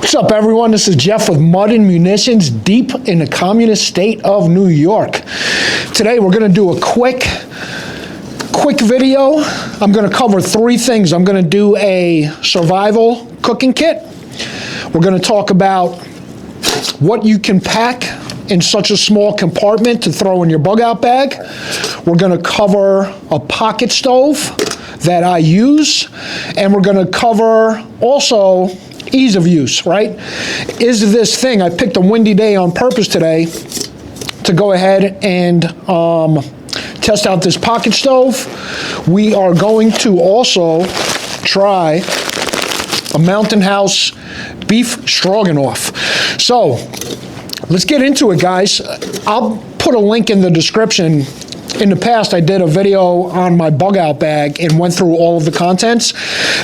What's up, everyone? This is Jeff with Mud and Munitions, deep in the communist state of New York. Today we're going to do a quick video. I'm going to cover three things. I'm going to do a survival cooking kit. We're going to talk about what you can pack in such a small compartment to throw in your bug out bag. We're going to cover a pocket stove that I use, and we're going to cover also ease of use, right? Is this thing, I picked a windy day on purpose today to go ahead and test out this pocket stove. We are going to also try a Mountain House Beef Stroganoff. So let's get into it, guys. I'll put a link in the description. In the past, I did a video on my bug out bag and went through all of the contents.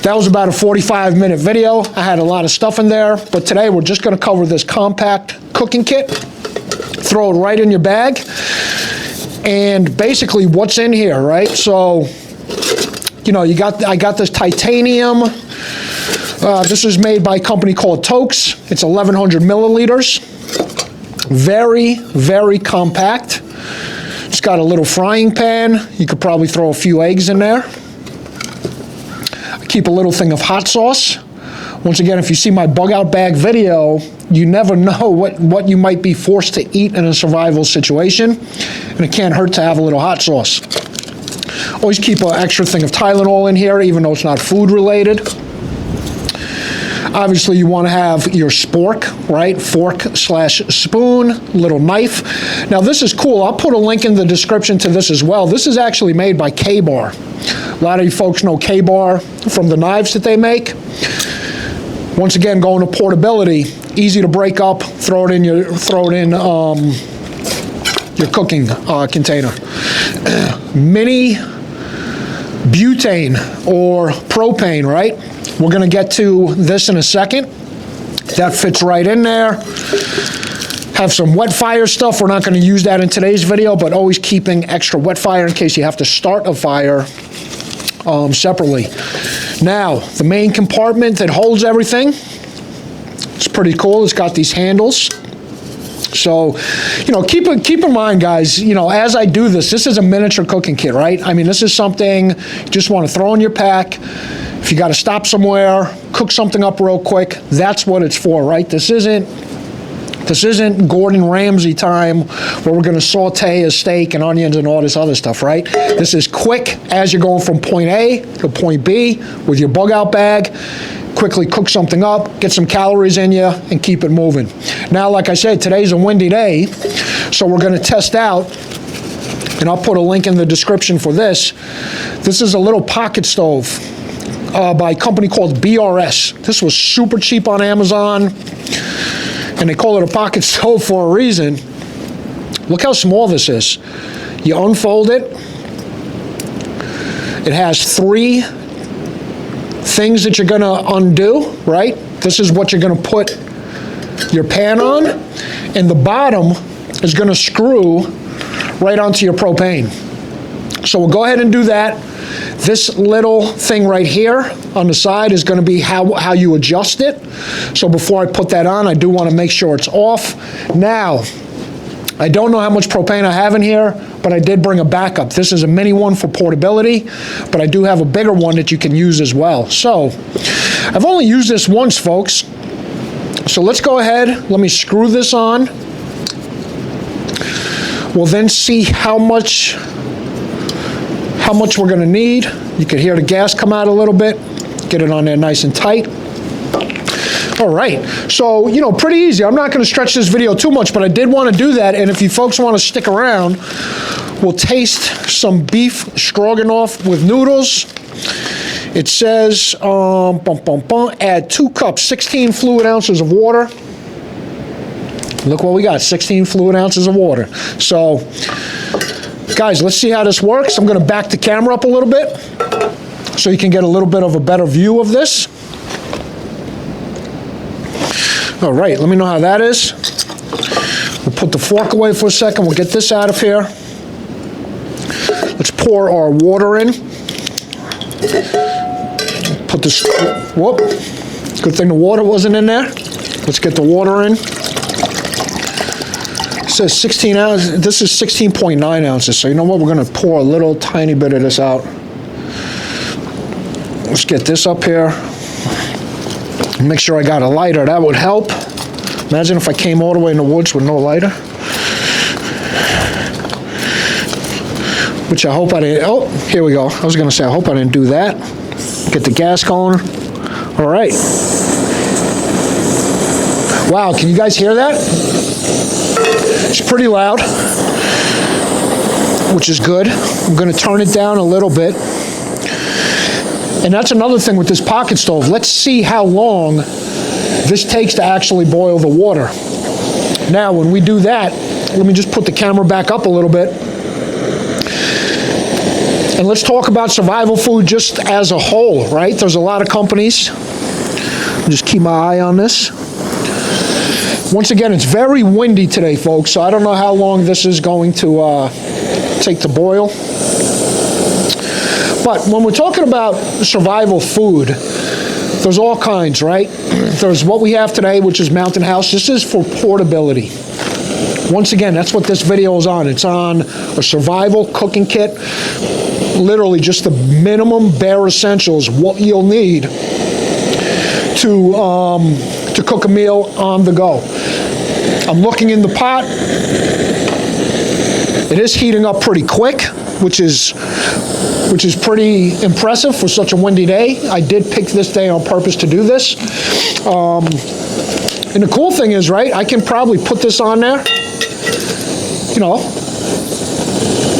That was about a 45-minute video. I had a lot of stuff in there, but today we're just gonna cover this compact cooking kit. Throw it right in your bag. And basically what's in here, right? So, you know, I got this titanium. This is made by a company called Tokes. It's 1,100 milliliters. Very, very compact. It's got a little frying pan. You could probably throw a few eggs in there. I keep a little thing of hot sauce. Once again, if you see my bug out bag video, you never know what you might be forced to eat in a survival situation, and it can't hurt to have a little hot sauce. Always keep an extra thing of Tylenol in here, even though it's not food related. Obviously, you want to have your spork, right? Fork/spoon, little knife. Now, this is cool. I'll put a link in the description to this as well. This is actually made by K-Bar. A lot of you folks know K-Bar from the knives that they make. Once again, going to portability, easy to break up. Throw it in your cooking container. Mini butane or propane, right? We're going to get to this in a second. That fits right in there. Have some wet fire stuff. We're not going to use that in today's video, but always keeping extra wet fire in case you have to start a fire separately. Now, the main compartment that holds everything, it's pretty cool. It's got these handles. So, you know, keep in mind, guys, you know, as I do this is a miniature cooking kit, right? I mean, this is something you just want to throw in your pack. If you got to stop somewhere, cook something up real quick, that's what it's for, right? This isn't Gordon Ramsay time where we're going to saute a steak and onions and all this other stuff, right? This is quick as you're going from point A to point B with your bug out bag. Quickly cook something up, get some calories in you, and keep it moving. Now, like I said, today's a windy day, so we're going to test out, and I'll put a link in the description for this. This is a little pocket stove by a company called BRS. This was super cheap on Amazon, and they call it a pocket stove for a reason. Look how small this is. You unfold it. It has three things that you're going to undo, right? This is what you're going to put your pan on, and the bottom is going to screw right onto your propane. So we'll go ahead and do that. This little thing right here on the side is going to be how you adjust it. So before I put that on, I do want to make sure it's off. Now, I don't know how much propane I have in here, but I did bring a backup. This is a mini one for portability, but I do have a bigger one that you can use as well. So I've only used this once, folks. So let's go ahead. Let me screw this on. We'll then see how much we're going to need. You can hear the gas come out a little bit. Get it on there nice and tight. All right, so, you know, pretty easy. I'm not going to stretch this video too much, but I did want to do that, and if you folks want to stick around, we'll taste some beef stroganoff with noodles. It says, add 2 cups, 16 fluid ounces of water. Look what we got, 16 fluid ounces of water. So, guys, let's see how this works. I'm going to back the camera up a little bit so you can get a little bit of a better view of this. All right, let me know how that is. We'll put the fork away for a second. We'll get this out of here. Let's pour our water in. Put this, whoop. Good thing the water wasn't in there. Let's get the water in. It says 16 ounces. This is 16.9 ounces. So you know what? We're going to pour a little tiny bit of this out. Let's get this up here. Make sure I got a lighter. That would help. Imagine if I came all the way in the woods with no lighter. Which I hope I didn't. Oh, here we go. I was going to say, I hope I didn't do that. Get the gas going. All right. Wow, can you guys hear that? It's pretty loud, which is good. I'm going to turn it down a little bit. And that's another thing with this pocket stove. Let's see how long this takes to actually boil the water. Now, when we do that, let me just put the camera back up a little bit. And let's talk about survival food just as a whole, right? There's a lot of companies. I'll just keep my eye on this. Once again, it's very windy today, folks, so I don't know how long this is going to take to boil. But when we're talking about survival food, there's all kinds, right? There's what we have today, which is Mountain House. This is for portability. Once again, that's what this video is on. It's on a survival cooking kit. Literally just the minimum bare essentials, what you'll need to cook a meal on the go. I'm looking in the pot. It is heating up pretty quick, which is pretty impressive for such a windy day. I did pick this day on purpose to do this. And the cool thing is, right, I can probably put this on there, you know,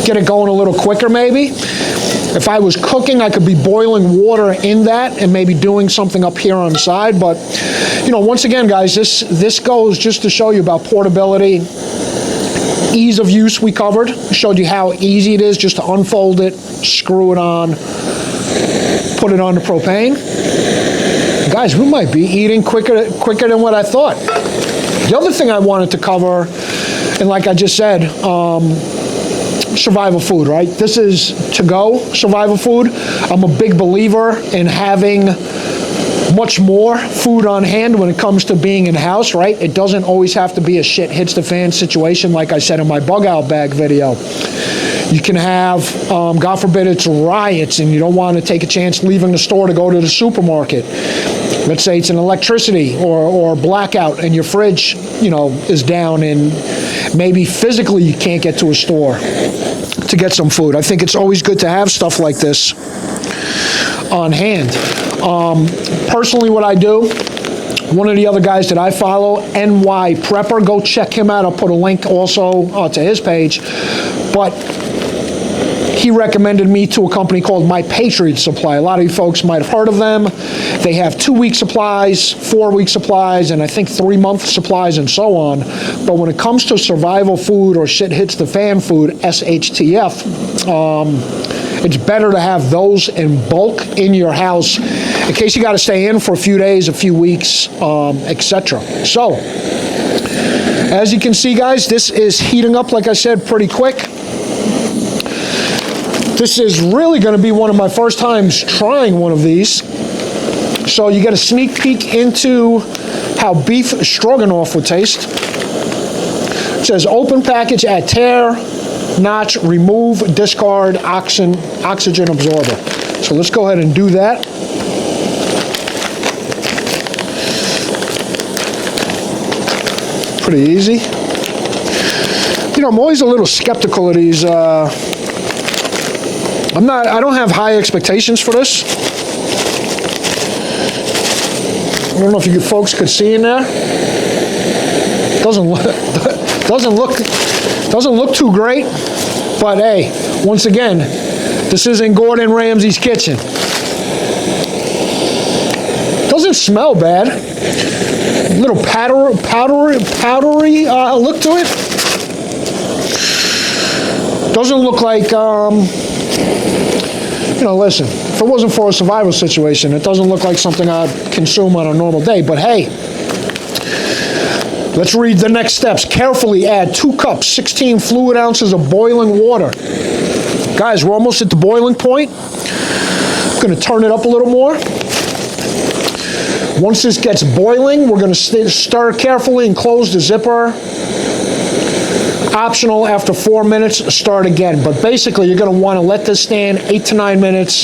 get it going a little quicker maybe. If I was cooking, I could be boiling water in that and maybe doing something up here on the side. But, you know, once again, guys, this goes just to show you about portability. Ease of use we covered. Showed you how easy it is just to unfold it, screw it on, put it on the propane. Guys, we might be eating quicker than what I thought. The other thing I wanted to cover, and like I just said, survival food, right? This is to-go survival food. I'm a big believer in having much more food on hand when it comes to being in-house, right? It doesn't always have to be a shit hits the fan situation like I said in my bug out bag video. You can have, God forbid it's riots and you don't want to take a chance leaving the store to go to the supermarket. Let's say it's an electricity or blackout and your fridge, you know, is down and maybe physically you can't get to a store to get some food. I think it's always good to have stuff like this on hand. Personally, what I do, one of the other guys that I follow, NY Prepper, go check him out. I'll put a link also to his page. But he recommended me to a company called My Patriot Supply. A lot of you folks might have heard of them. They have 2-week supplies, 4-week supplies, and I think 3-month supplies and so on. But when it comes to survival food or shit hits the fan food, SHTF, it's better to have those in bulk in your house in case you got to stay in for a few days, a few weeks, etc. So, as you can see, guys, this is heating up, like I said, pretty quick. This is really going to be one of my first times trying one of these. So you get a sneak peek into how beef stroganoff would taste. It says open package at tear, notch, remove, discard, oxygen absorber. So let's go ahead and do that. Pretty easy. You know, I'm always a little skeptical of these. I don't have high expectations for this. I don't know if you folks could see in there. Doesn't look too great. But hey, once again, this isn't Gordon Ramsay's kitchen. Doesn't smell bad. A little powdery look to it. Doesn't look like, you know, listen, if it wasn't for a survival situation, it doesn't look like something I'd consume on a normal day. But hey, let's read the next steps. Carefully add 2 cups, 16 fluid ounces of boiling water. Guys, we're almost at the boiling point. I'm going to turn it up a little more. Once this gets boiling, we're going to stir carefully and close the zipper. Optional, after 4 minutes, start again. But basically, you're going to want to let this stand 8 to 9 minutes,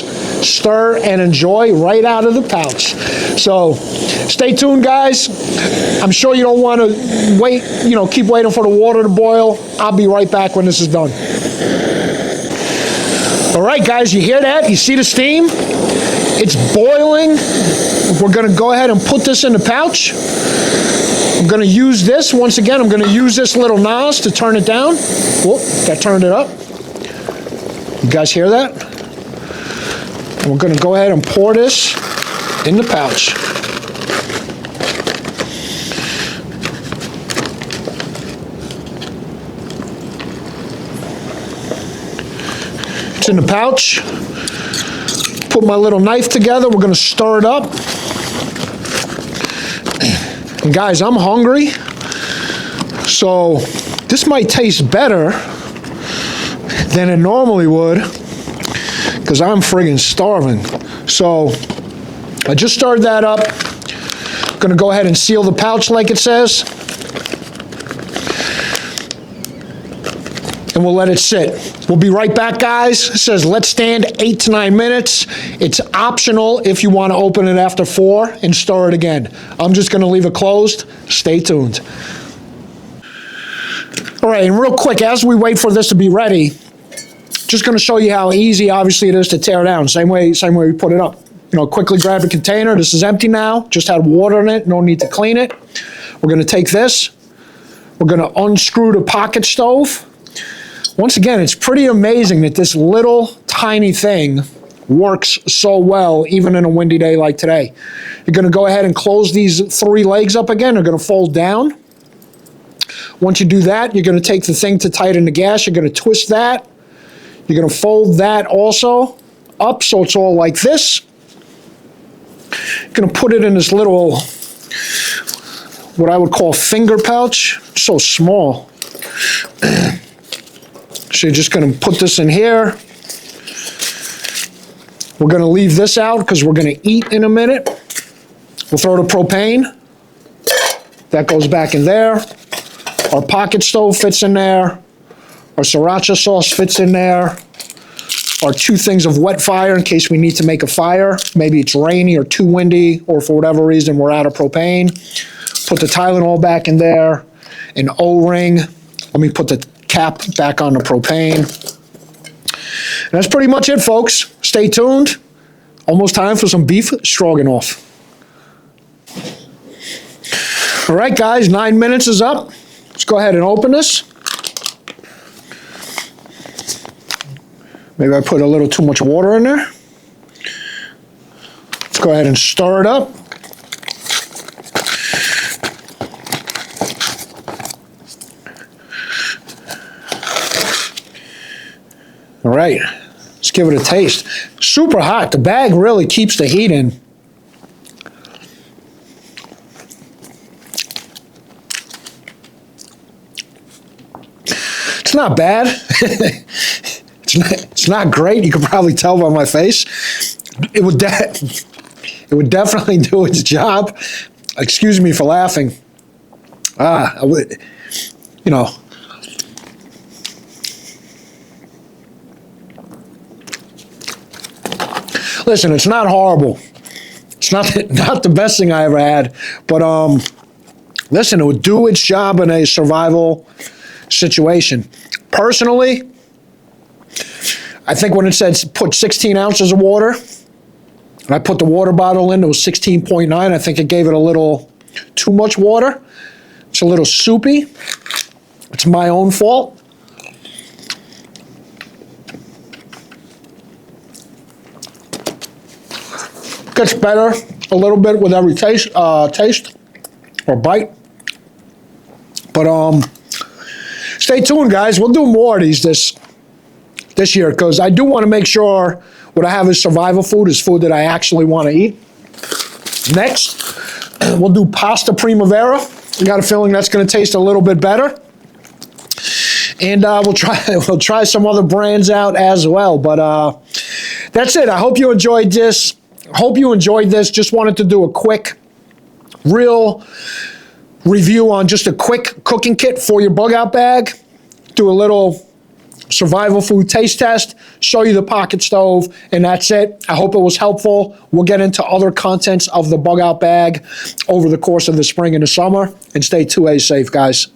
stir and enjoy right out of the pouch. So stay tuned, guys. I'm sure you don't want to wait, keep waiting for the water to boil. I'll be right back when this is done. All right, guys, you hear that? You see the steam? It's boiling. We're going to go ahead and put this in the pouch. I'm going to use this, once again, I'm going to use this little nozzle to turn it down. Whoop, that turned it up. You guys hear that? And we're going to go ahead and pour this in the pouch. It's in the pouch. Put my little knife together. We're going to stir it up. And guys, I'm hungry, so this might taste better than it normally would because I'm friggin' starving. So I just stirred that up. Gonna go ahead and seal the pouch like it says. And we'll let it sit. We'll be right back, guys. It says let stand 8 to 9 minutes. It's optional if you want to open it after 4 and stir it again. I'm just going to leave it closed. Stay tuned. All right, and real quick, as we wait for this to be ready, just going to show you how easy, obviously, it is to tear down. Same way we put it up. Quickly grab the container. This is empty now. Just had water in it. No need to clean it. We're going to take this. We're going to unscrew the pocket stove. Once again, it's pretty amazing that this little tiny thing works so well, even in a windy day like today. You're going to go ahead and close these 3 legs up again. They're going to fold down. Once you do that, you're going to take the thing to tighten the gas. You're going to twist that. You're going to fold that also up so it's all like this. You're going to put it in this little, what I would call finger pouch. It's so small. So you're just going to put this in here. We're going to leave this out because we're going to eat in a minute. We'll throw the propane. That goes back in there. Our pocket stove fits in there. Our sriracha sauce fits in there. Our 2 things of wet fire in case we need to make a fire. Maybe it's rainy or too windy, or for whatever reason we're out of propane. Put the Tylenol back in there. An O-ring. Let me put the cap back on the propane. And that's pretty much it, folks. Stay tuned. Almost time for some beef stroganoff. All right, guys, 9 minutes is up. Let's go ahead and open this. Maybe I put a little too much water in there. Let's go ahead and stir it up. All right, let's give it a taste. Super hot. The bag really keeps the heat in. It's not bad. It's not great. You can probably tell by my face. It would definitely do its job. Excuse me for laughing. I would, Listen, it's not horrible. It's not the best thing I ever had, but listen, it would do its job in a survival situation. Personally, I think when it said put 16 ounces of water, and I put the water bottle in, it was 16.9. I think it gave it a little too much water. It's a little soupy. It's my own fault. Gets better a little bit with every taste or bite. But stay tuned, guys. We'll do more of these this year because I do want to make sure what I have is survival food, is food that I actually want to eat. Next, we'll do pasta primavera. I got a feeling that's going to taste a little bit better. And we'll try some other brands out as well. But that's it. I hope you enjoyed this. hope you enjoyed this. Just wanted to do a quick, real review on just a quick cooking kit for your bug out bag. Do a little survival food taste test, show you the pocket stove, and that's it. I hope it was helpful. We'll get into other contents of the bug out bag over the course of the spring and the summer, and stay 2A safe, guys.